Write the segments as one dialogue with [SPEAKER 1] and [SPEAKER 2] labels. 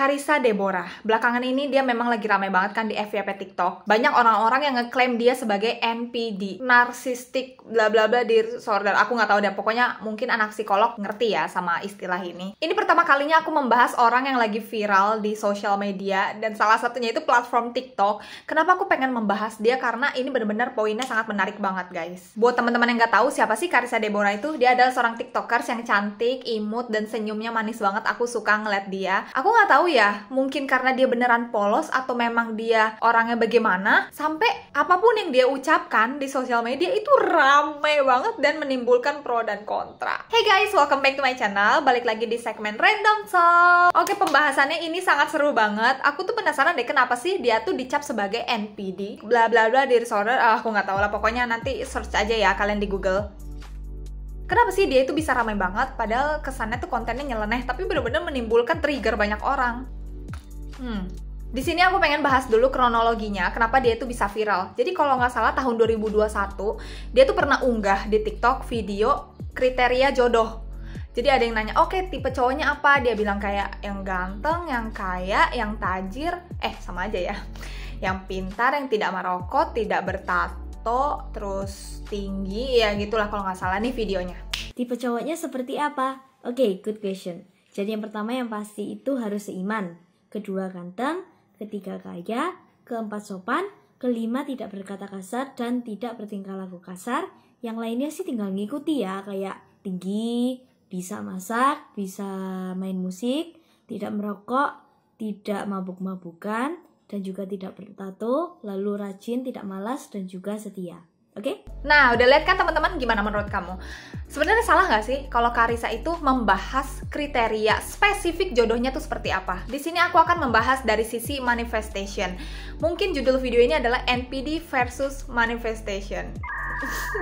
[SPEAKER 1] Carissa Deborah. Belakangan ini dia memang lagi ramai banget kan di FYP TikTok. Banyak orang-orang yang ngeklaim dia sebagai NPD, narcissistic bla bla bla disorder. Aku nggak tahu deh, pokoknya mungkin anak psikolog ngerti ya sama istilah ini. Ini pertama kalinya aku membahas orang yang lagi viral di sosial media, dan salah satunya itu platform TikTok. Kenapa aku pengen membahas dia? Karena ini benar-benar poinnya sangat menarik banget, guys. Buat teman-teman yang nggak tahu siapa sih Carissa Deborah itu, dia adalah seorang TikTokers yang cantik, imut, dan senyumnya manis banget. Aku suka ngeliat dia. Aku nggak tahu ya, mungkin karena dia beneran polos atau memang dia orangnya bagaimana, sampai apapun yang dia ucapkan di sosial media itu rame banget dan menimbulkan pro dan kontra. Hey guys, welcome back to my channel. Balik lagi di segmen Random Talk. Oke, pembahasannya ini sangat seru banget. Aku tuh penasaran deh kenapa sih dia tuh dicap sebagai NPD, bla bla bla disorder. Aku nggak tahu lah, pokoknya nanti search aja ya kalian di Google. Kenapa sih dia itu bisa ramai banget, padahal kesannya tuh kontennya nyeleneh, tapi bener-bener menimbulkan trigger banyak orang. Di sini aku pengen bahas dulu kronologinya, kenapa dia itu bisa viral. Jadi kalau nggak salah tahun 2021, dia tuh pernah unggah di TikTok video kriteria jodoh. Jadi ada yang nanya, oke, tipe cowoknya apa? Dia bilang kayak yang ganteng, yang kaya, yang tajir, sama aja ya. Yang pintar, yang tidak merokok, tidak bertato, terus tinggi, ya gitulah kalau nggak salah nih videonya.
[SPEAKER 2] Tipe cowoknya seperti apa? Oke, good question. Jadi yang pertama yang pasti itu harus seiman. Kedua ganteng, ketiga kaya, keempat sopan, kelima tidak berkata kasar dan tidak bertingkah laku kasar. Yang lainnya sih tinggal ngikuti ya, kayak tinggi, bisa masak, bisa main musik, tidak merokok, tidak mabuk-mabukan, dan juga tidak bertato, lalu rajin, tidak malas, dan juga setia. Oke?
[SPEAKER 1] Nah, udah lihat kan teman-teman, gimana menurut kamu? Sebenarnya salah nggak sih kalau Carissa itu membahas kriteria spesifik jodohnya tuh seperti apa? Di sini aku akan membahas dari sisi manifestation. Mungkin judul video ini adalah NPD versus manifestation.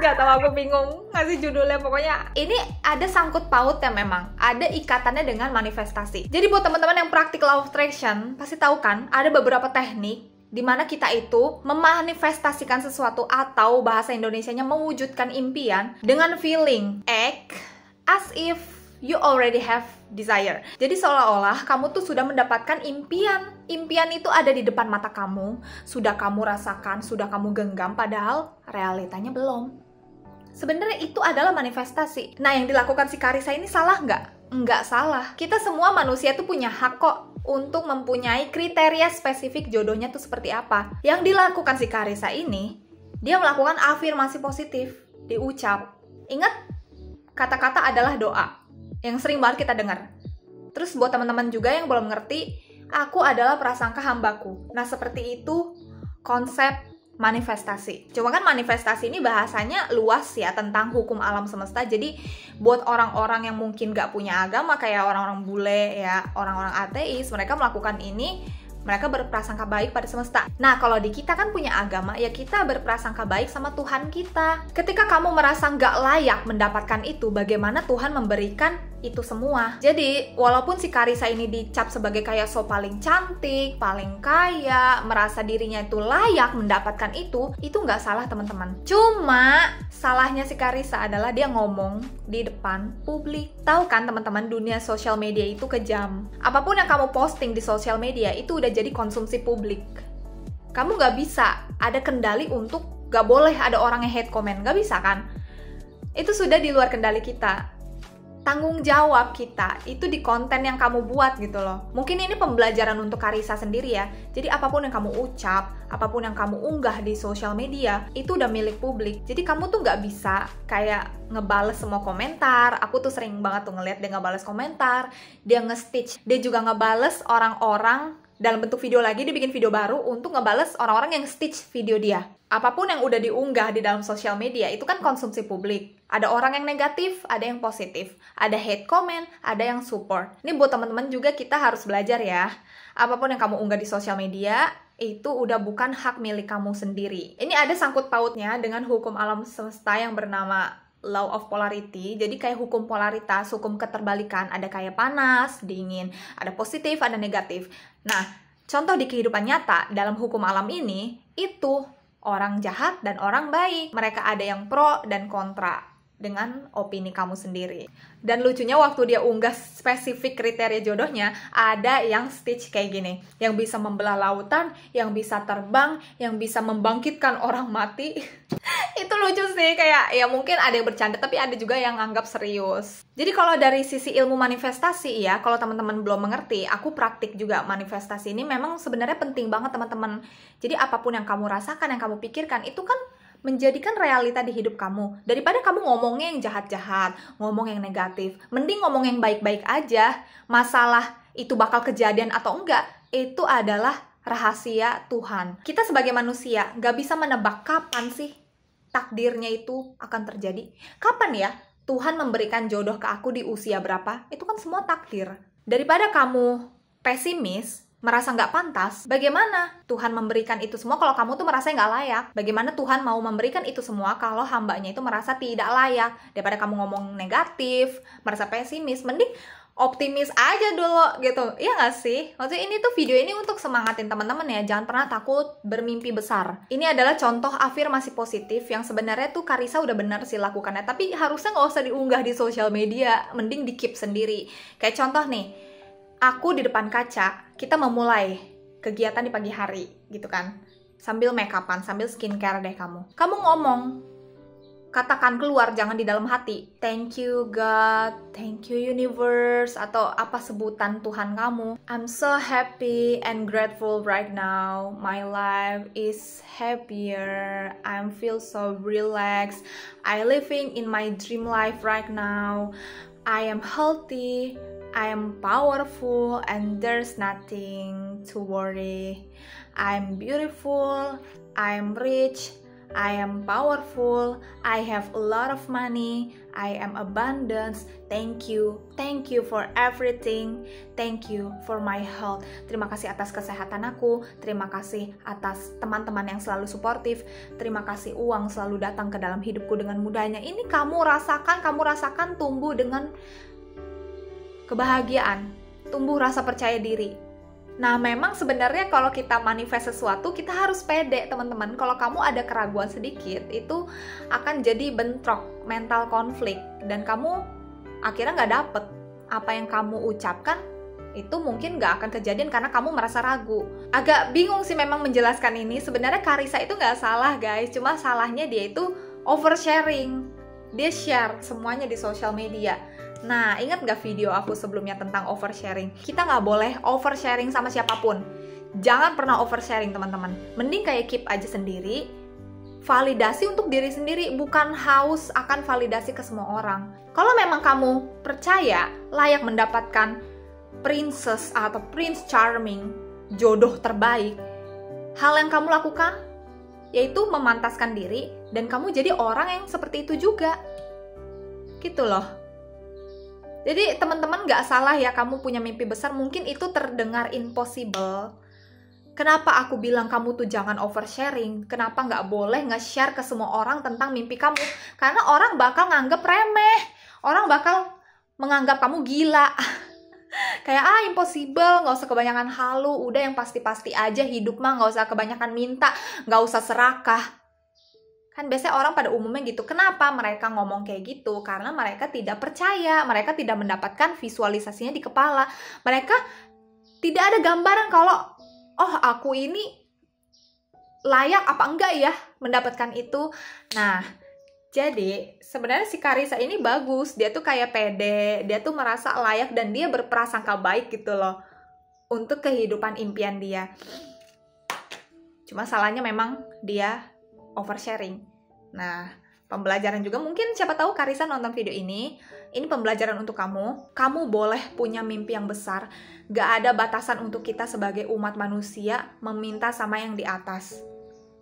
[SPEAKER 1] Nggak tahu, aku bingung ngasih judulnya. Pokoknya ini ada sangkut pautnya, memang ada ikatannya dengan manifestasi. Jadi buat teman-teman yang practical law of attraction pasti tahu kan, ada beberapa teknik dimana kita itu memanifestasikan sesuatu, atau bahasa Indonesianya mewujudkan impian dengan feeling, act as if you already have desire. Jadi seolah-olah kamu tuh sudah mendapatkan impian. Impian itu ada di depan mata kamu, sudah kamu rasakan, sudah kamu genggam, padahal realitanya belum. Sebenarnya itu adalah manifestasi. Nah, yang dilakukan si Carissa ini salah nggak? Nggak salah. Kita semua manusia tuh punya hak kok untuk mempunyai kriteria spesifik jodohnya tuh seperti apa. Yang dilakukan si Carissa ini, dia melakukan afirmasi positif, diucap. Ingat, kata-kata adalah doa yang sering banget kita dengar. Terus buat teman-teman juga yang belum ngerti, aku adalah prasangka hambaku. Nah, seperti itu konsep manifestasi. Cuma kan manifestasi ini bahasanya luas ya, tentang hukum alam semesta. Jadi buat orang-orang yang mungkin gak punya agama, kayak orang-orang bule ya, orang-orang ateis, mereka melakukan ini, mereka berprasangka baik pada semesta. Nah, kalau di kita kan punya agama, ya kita berprasangka baik sama Tuhan kita. Ketika kamu merasa gak layak mendapatkan itu, bagaimana Tuhan memberikan itu semua? Jadi, walaupun si Carissa ini dicap sebagai kayak paling cantik, paling kaya, merasa dirinya itu layak mendapatkan itu nggak salah teman-teman. Cuma, salahnya si Carissa adalah dia ngomong di depan publik. Tahu kan teman-teman, dunia sosial media itu kejam. Apapun yang kamu posting di sosial media itu udah jadi konsumsi publik. Kamu nggak bisa ada kendali untuk nggak boleh ada orang yang hate comment, nggak bisa kan? Itu sudah di luar kendali kita. Tanggung jawab kita itu di konten yang kamu buat gitu loh. Mungkin ini pembelajaran untuk Carissa sendiri ya. Jadi apapun yang kamu ucap, apapun yang kamu unggah di sosial media, itu udah milik publik. Jadi kamu tuh nggak bisa kayak ngebales semua komentar. Aku tuh sering banget tuh ngeliat dia ngebales komentar, dia nge-stitch, dia juga ngebales orang-orang dalam bentuk video lagi, dia bikin video baru untuk ngebales orang-orang yang stitch video dia. Apapun yang udah diunggah di dalam sosial media, itu kan konsumsi publik. Ada orang yang negatif, ada yang positif. Ada hate comment, ada yang support. Ini buat teman-teman juga kita harus belajar ya. Apapun yang kamu unggah di sosial media, itu udah bukan hak milik kamu sendiri. Ini ada sangkut pautnya dengan hukum alam semesta yang bernama law of polarity. Jadi kayak hukum polaritas, hukum keterbalikan, ada kayak panas, dingin, ada positif, ada negatif. Nah, contoh di kehidupan nyata dalam hukum alam ini, itu orang jahat dan orang baik. Mereka ada yang pro dan kontra. dengan opini kamu sendiri. Dan lucunya waktu dia unggah spesifik kriteria jodohnya, ada yang stitch kayak gini, yang bisa membelah lautan, yang bisa terbang, yang bisa membangkitkan orang mati. Itu lucu sih, kayak ya mungkin ada yang bercanda, tapi ada juga yang anggap serius. Jadi kalau dari sisi ilmu manifestasi ya, kalau teman-teman belum mengerti, aku praktik juga manifestasi ini memang sebenarnya penting banget teman-teman. Jadi apapun yang kamu rasakan, yang kamu pikirkan, itu kan menjadikan realita di hidup kamu. Daripada kamu ngomongnya yang jahat-jahat, ngomong yang negatif, mending ngomong yang baik-baik aja. Masalah itu bakal kejadian atau enggak, itu adalah rahasia Tuhan. Kita sebagai manusia gak bisa menebak kapan sih takdirnya itu akan terjadi. Kapan ya Tuhan memberikan jodoh ke aku di usia berapa? Itu kan semua takdir. Daripada kamu pesimis, merasa nggak pantas, bagaimana Tuhan memberikan itu semua kalau kamu tuh merasa nggak layak? Bagaimana Tuhan mau memberikan itu semua kalau hambanya itu merasa tidak layak? Daripada kamu ngomong negatif, merasa pesimis, mending optimis aja dulu gitu. Iya nggak sih? Maksudnya ini tuh video ini untuk semangatin teman-teman ya, jangan pernah takut bermimpi besar. Ini adalah contoh afirmasi positif yang sebenarnya tuh Karissa udah benar sih lakukannya, tapi harusnya nggak usah diunggah di sosial media, mending di keep sendiri. Kayak contoh nih, aku di depan kaca, kita memulai kegiatan di pagi hari, gitu kan. Sambil make upan, sambil skincare deh kamu. Kamu ngomong, katakan keluar, jangan di dalam hati. Thank you God, thank you universe, atau apa sebutan Tuhan kamu. I'm so happy and grateful right now. My life is happier. I feel so relaxed. I living in my dream life right now. I am healthy. I am powerful and there's nothing to worry. I'm beautiful, I'm rich, I am powerful, I have a lot of money, I am abundance. Thank you for everything. Thank you for my health. Terima kasih atas kesehatan aku, terima kasih atas teman-teman yang selalu suportif, terima kasih uang selalu datang ke dalam hidupku dengan mudahnya. Ini kamu rasakan tumbuh dengan kebahagiaan, tumbuh rasa percaya diri. Nah, memang sebenarnya kalau kita manifest sesuatu, kita harus pede, teman-teman. Kalau kamu ada keraguan sedikit, itu akan jadi bentrok, mental konflik, dan kamu akhirnya nggak dapet apa yang kamu ucapkan, itu mungkin nggak akan kejadian karena kamu merasa ragu. Agak bingung sih memang menjelaskan ini. Sebenarnya Karissa itu nggak salah, guys. Cuma salahnya dia itu oversharing. Dia share semuanya di sosial media. Nah, ingat gak video aku sebelumnya tentang oversharing? Kita nggak boleh oversharing sama siapapun. Jangan pernah oversharing, teman-teman. Mending kayak keep aja sendiri. Validasi untuk diri sendiri, bukan haus akan validasi ke semua orang. Kalau memang kamu percaya layak mendapatkan princess atau prince charming, jodoh terbaik, hal yang kamu lakukan yaitu memantaskan diri dan kamu jadi orang yang seperti itu juga. Gitu loh. Jadi teman-teman gak salah ya kamu punya mimpi besar, mungkin itu terdengar impossible. Kenapa aku bilang kamu tuh jangan oversharing? Kenapa gak boleh nge-share ke semua orang tentang mimpi kamu? Karena orang bakal nganggep remeh. Orang bakal menganggap kamu gila. Kayak impossible, gak usah kebanyakan halu. Udah yang pasti-pasti aja hidup mah, gak usah kebanyakan minta, gak usah serakah. Kan biasanya orang pada umumnya gitu. Kenapa mereka ngomong kayak gitu? Karena mereka tidak percaya, mereka tidak mendapatkan visualisasinya di kepala. Mereka tidak ada gambaran kalau, oh aku ini layak apa enggak ya mendapatkan itu. Nah, jadi sebenarnya si Karissa ini bagus. Dia tuh kayak pede, dia tuh merasa layak dan dia berprasangka baik gitu loh untuk kehidupan impian dia. Cuma salahnya memang dia oversharing. Nah, pembelajaran juga mungkin siapa tahu Karissa nonton video ini pembelajaran untuk kamu. Kamu boleh punya mimpi yang besar. Gak ada batasan untuk kita sebagai umat manusia meminta sama yang di atas.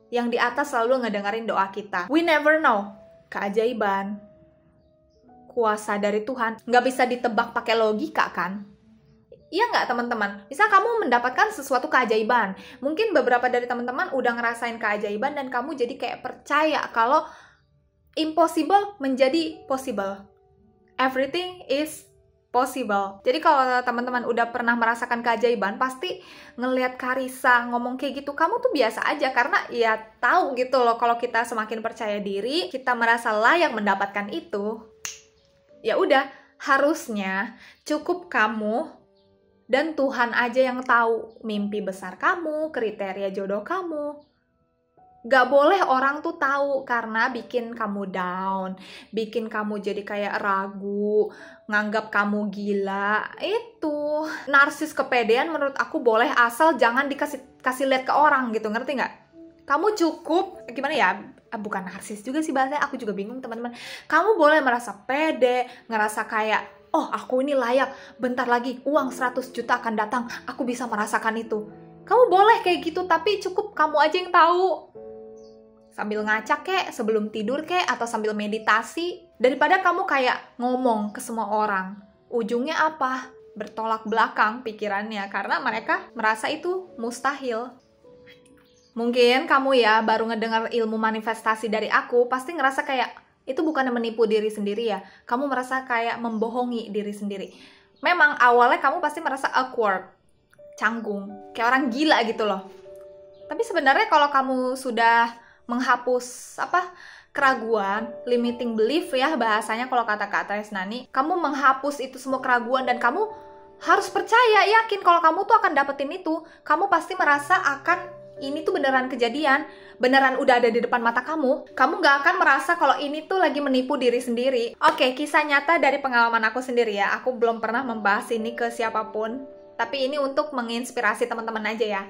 [SPEAKER 1] Yang di atas selalu ngedengerin doa kita. We never know. Keajaiban, kuasa dari Tuhan gak bisa ditebak pakai logika kan? Iya nggak teman-teman? Misal kamu mendapatkan sesuatu keajaiban, mungkin beberapa dari teman-teman udah ngerasain keajaiban dan kamu jadi kayak percaya kalau impossible menjadi possible. Everything is possible. Jadi kalau teman-teman udah pernah merasakan keajaiban, pasti ngelihat Karissa ngomong kayak gitu, kamu tuh biasa aja, karena ya tahu gitu loh, kalau kita semakin percaya diri, kita merasa layak mendapatkan itu, ya udah, harusnya cukup kamu dan Tuhan aja yang tahu mimpi besar kamu, kriteria jodoh kamu. Gak boleh orang tuh tahu, karena bikin kamu down, bikin kamu jadi kayak ragu, nganggap kamu gila. Itu narsis kepedean menurut aku boleh, asal jangan dikasih lihat ke orang gitu, ngerti nggak? Kamu cukup, gimana ya, bukan narsis juga sih bahasanya, aku juga bingung teman-teman. Kamu boleh merasa pede, ngerasa kayak, oh aku ini layak, bentar lagi uang 100 juta akan datang, aku bisa merasakan itu. Kamu boleh kayak gitu, tapi cukup kamu aja yang tahu. Sambil ngaca kek, sebelum tidur kek, atau sambil meditasi. Daripada kamu kayak ngomong ke semua orang. Ujungnya apa? Bertolak belakang pikirannya, karena mereka merasa itu mustahil. Mungkin kamu ya baru ngedengar ilmu manifestasi dari aku, pasti ngerasa kayak, itu bukannya menipu diri sendiri ya. Kamu merasa kayak membohongi diri sendiri. Memang awalnya kamu pasti merasa awkward, canggung, kayak orang gila gitu loh. Tapi sebenarnya kalau kamu sudah menghapus keraguan, limiting belief ya bahasanya kalau kata-kata Yasnani, kamu menghapus itu semua keraguan dan kamu harus percaya, yakin kalau kamu tuh akan dapetin itu. Kamu pasti merasa akan ini tuh beneran kejadian, beneran udah ada di depan mata kamu. Kamu gak akan merasa kalau ini tuh lagi menipu diri sendiri. Oke, kisah nyata dari pengalaman aku sendiri ya. Aku belum pernah membahas ini ke siapapun, tapi ini untuk menginspirasi teman-teman aja ya.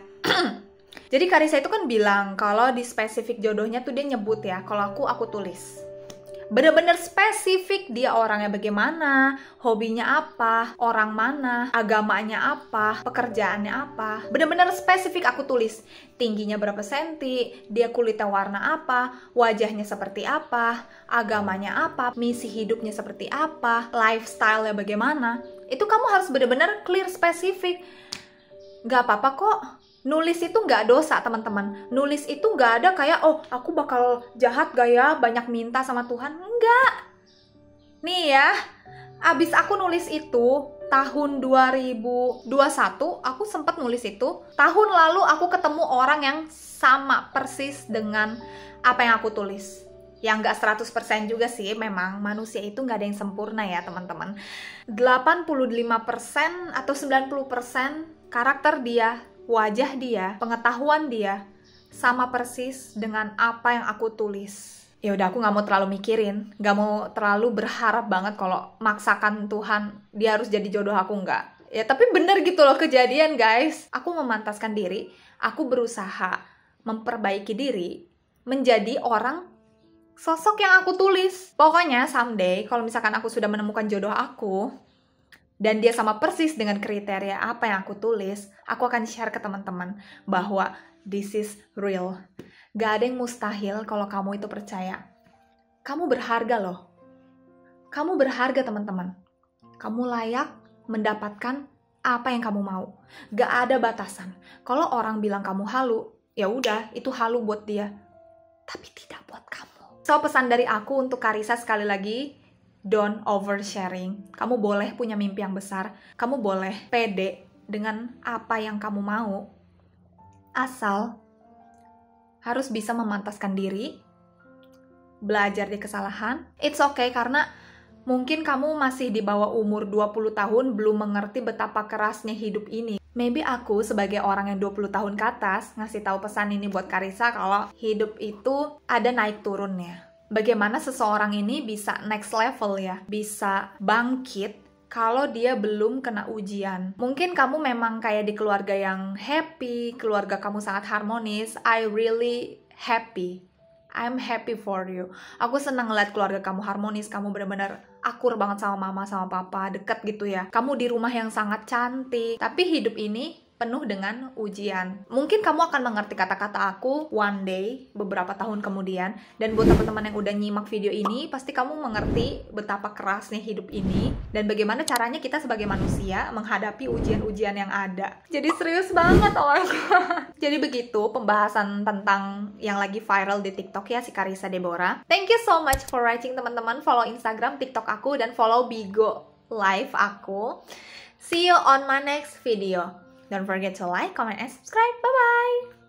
[SPEAKER 1] Jadi Karissa itu kan bilang kalau di spesifik jodohnya tuh dia nyebut ya, kalau aku tulis. Bener-bener spesifik dia orangnya bagaimana, hobinya apa, orang mana, agamanya apa, pekerjaannya apa. Bener-bener spesifik aku tulis. Tingginya berapa senti, dia kulitnya warna apa, wajahnya seperti apa, agamanya apa, misi hidupnya seperti apa, lifestyle-nya bagaimana. Itu kamu harus bener-bener clear spesifik. Gak apa-apa kok. Nulis itu nggak dosa, teman-teman. Nulis itu nggak ada kayak, oh, aku bakal jahat gak ya, banyak minta sama Tuhan. Enggak. Nih ya, abis aku nulis itu, tahun 2021, aku sempat nulis itu. Tahun lalu aku ketemu orang yang sama persis dengan apa yang aku tulis. Yang nggak 100% juga sih, memang manusia itu nggak ada yang sempurna ya, teman-teman. 85% atau 90% karakter dia, wajah dia, pengetahuan dia sama persis dengan apa yang aku tulis. Ya udah, aku nggak mau terlalu mikirin, nggak mau terlalu berharap banget kalau maksakan Tuhan dia harus jadi jodoh aku, nggak. Ya tapi bener gitu loh kejadian guys. Aku memantaskan diri, aku berusaha memperbaiki diri menjadi orang sosok yang aku tulis. Pokoknya someday kalau misalkan aku sudah menemukan jodoh aku dan dia sama persis dengan kriteria apa yang aku tulis, aku akan share ke teman-teman bahwa this is real. Gak ada yang mustahil kalau kamu itu percaya. Kamu berharga loh. Kamu berharga, teman-teman. Kamu layak mendapatkan apa yang kamu mau. Gak ada batasan. Kalau orang bilang kamu halu, ya udah, itu halu buat dia. Tapi tidak buat kamu. So, pesan dari aku untuk Karissa sekali lagi, don't oversharing. Kamu boleh punya mimpi yang besar. Kamu boleh pede dengan apa yang kamu mau. Asal harus bisa memantaskan diri, belajar dari kesalahan. It's okay, karena mungkin kamu masih di bawah umur 20 tahun, belum mengerti betapa kerasnya hidup ini. Maybe aku sebagai orang yang 20 tahun ke atas, ngasih tahu pesan ini buat Karissa kalau hidup itu ada naik turunnya. Bagaimana seseorang ini bisa next level ya, bisa bangkit kalau dia belum kena ujian. Mungkin kamu memang kayak di keluarga yang happy, keluarga kamu sangat harmonis. I really happy. I'm happy for you. Aku senang ngeliat keluarga kamu harmonis, kamu benar-benar akur banget sama mama, sama papa, deket gitu ya. Kamu di rumah yang sangat cantik. Tapi hidup ini penuh dengan ujian. Mungkin kamu akan mengerti kata-kata aku one day, beberapa tahun kemudian. Dan buat teman-teman yang udah nyimak video ini, pasti kamu mengerti betapa kerasnya hidup ini dan bagaimana caranya kita sebagai manusia menghadapi ujian-ujian yang ada. Jadi serius banget, oh my god. Jadi begitu pembahasan tentang yang lagi viral di TikTok ya, si Karissa Deborah. Thank you so much for watching, teman-teman. Follow Instagram, TikTok aku, dan follow Bigo live aku. See you on my next video. Don't forget to like, comment, and subscribe. Bye-bye!